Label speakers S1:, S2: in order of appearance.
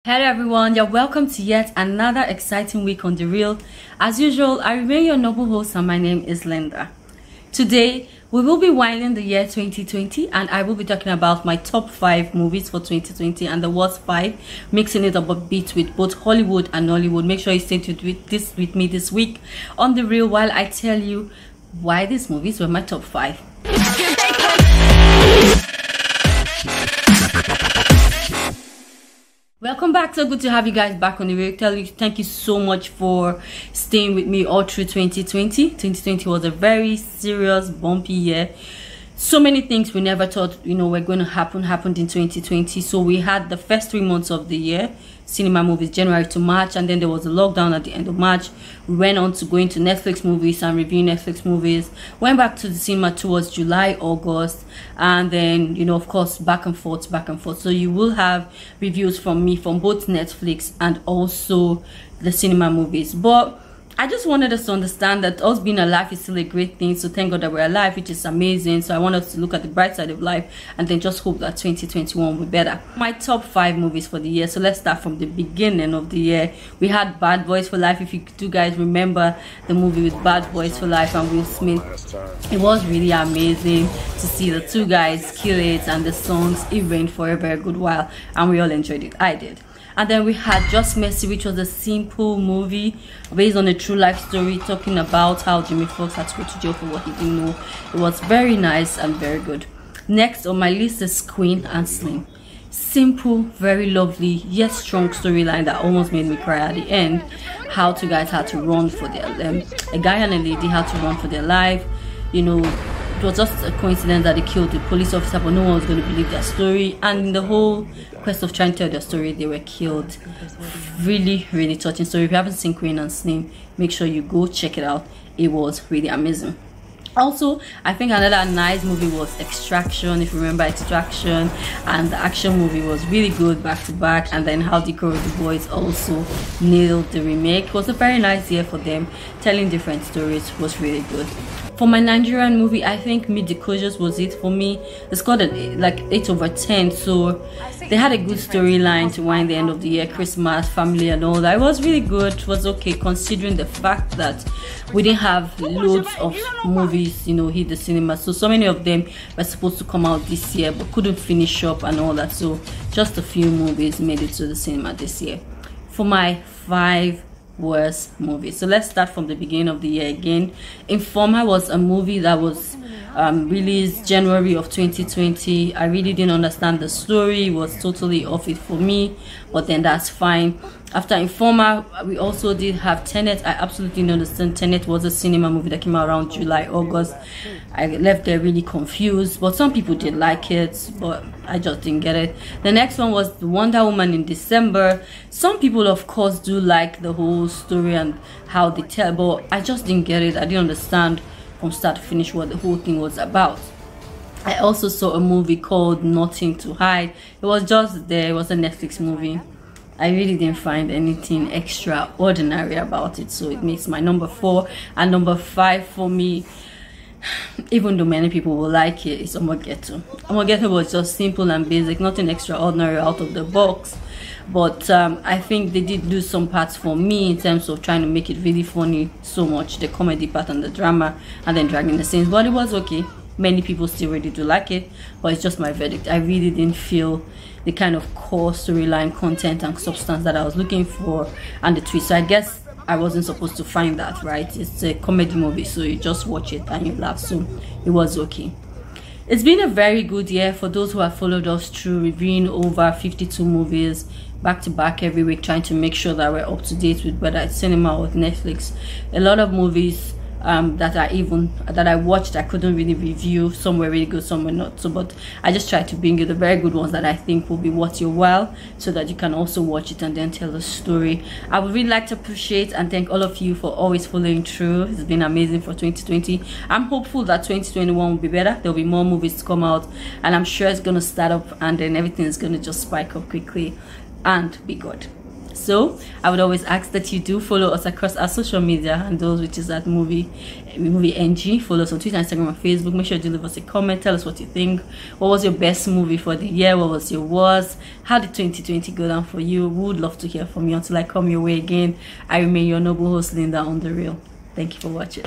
S1: Hello everyone, you're welcome to yet another exciting week on The Real. As usual, I remain your noble host and my name is Linda. Today, we will be winding the year 2020 and I will be talking about my top 5 movies for 2020 and the worst 5, mixing it up a bit with both Hollywood and Nollywood. Make sure you stay with me this week on The Real while I tell you why these movies were my top 5. Welcome back. So good to have you guys back on The Real. Thank you so much for staying with me all through 2020. 2020 was a very serious, bumpy year. So many things we never thought were going to happened in 2020. So we had the first 3 months of the year, cinema movies, January to March, and then there was a lockdown at the end of March. We went on to going to Netflix movies and reviewing Netflix movies. Went back to the cinema towards July, August, and then of course back and forth. So you will have reviews from me from both Netflix and also the cinema movies. But I just wanted us to understand that us being alive is still a great thing. So thank God that we're alive, which is amazing. So I want us to look at the bright side of life and then just hope that 2021 will be better. My top 5 movies for the year. So let's start from the beginning of the year. We had Bad Boys for Life. If you do guys remember the movie with Bad Boys for Life and Will Smith, it was really amazing to see the two guys kill it, and the songs, it rained for a very good while and we all enjoyed it. I did. And then we had Just Mercy, which was a simple movie based on a true life story talking about how Jimmy Fox had to go to jail for what he didn't know. It was very nice and very good. Next on my list is Queen and Slim. Simple, very lovely, yet strong storyline that almost made me cry at the end. How two guys had to run for their a guy and a lady had to run for their life. It was just a coincidence that they killed the police officer, but no one was going to believe their story. And in the whole quest of trying to tell their story, they were killed. Really, really touching story. If you haven't seen Queen and Slim, make sure you go check it out. It was really amazing. Also, I think another nice movie was Extraction. If you remember Extraction, and the action movie was really good back to back. And then How the Corridor Boys also nailed the remake. It was a very nice year for them. Telling different stories was really good. For my Nigerian movie, I think Meet the Kojas was it for me. It's got like 8/10, so they had a good storyline to wind the end of the year, Christmas, family and all that. It was really good. It was okay considering the fact that we didn't have loads of movies, hit the cinema. So many of them were supposed to come out this year but couldn't finish up and all that. So just a few movies made it to the cinema this year. For my 5 worst movies. So let's start from the beginning of the year again. Informer was a movie that was released January of 2020. I really didn't understand the story. It was totally off it for me, but then that's fine. After Informer, we also did have Tenet. I absolutely didn't understand. Tenet was a cinema movie that came out around July, August. I left there really confused, but some people did like it, but I just didn't get it. The next one was Wonder Woman in December. Some people, of course, do like the whole story and how they tell, but I just didn't get it. I didn't understand from start to finish what the whole thing was about. I also saw a movie called Nothing to Hide. It was just there. It was a Netflix movie. I really didn't find anything extraordinary about it, so it makes my number 4. And number 5 for me, even though many people will like it, is Omogeto. Omogeto was just simple and basic, nothing extraordinary out of the box. But I think they did do some parts for me in terms of trying to make it really funny so much, the comedy part and the drama, and then dragging the scenes. But it was okay. Many people still really do like it, but it's just my verdict. I really didn't feel the kind of core storyline content and substance that I was looking for, and the twist. So I guess I wasn't supposed to find that, right? It's a comedy movie, so you just watch it and you laugh. So it was okay. It's been a very good year for those who have followed us through reviewing over 52 movies back to back every week, trying to make sure that we're up to date with whether it's cinema or Netflix. A lot of movies that I watched I couldn't really review. Some were really good, some were not. So but I just tried to bring you the very good ones that I think will be worth your while, so that you can also watch it and then tell the story. I would really like to appreciate and thank all of you for always following through. It's been amazing for 2020. I'm hopeful that 2021 will be better. There'll be more movies to come out, and I'm sure it's going to start up and then everything is going to just spike up quickly and be good. So I would always ask that you do follow us across our social media handles, which is at movie NG. Follow us on Twitter, Instagram, and Facebook. Make sure to leave us a comment. Tell us what you think. What was your best movie for the year? What was your worst? How did 2020 go down for you? We would love to hear from you. Until I come your way again, I remain your noble host, Linda on the Real. Thank you for watching.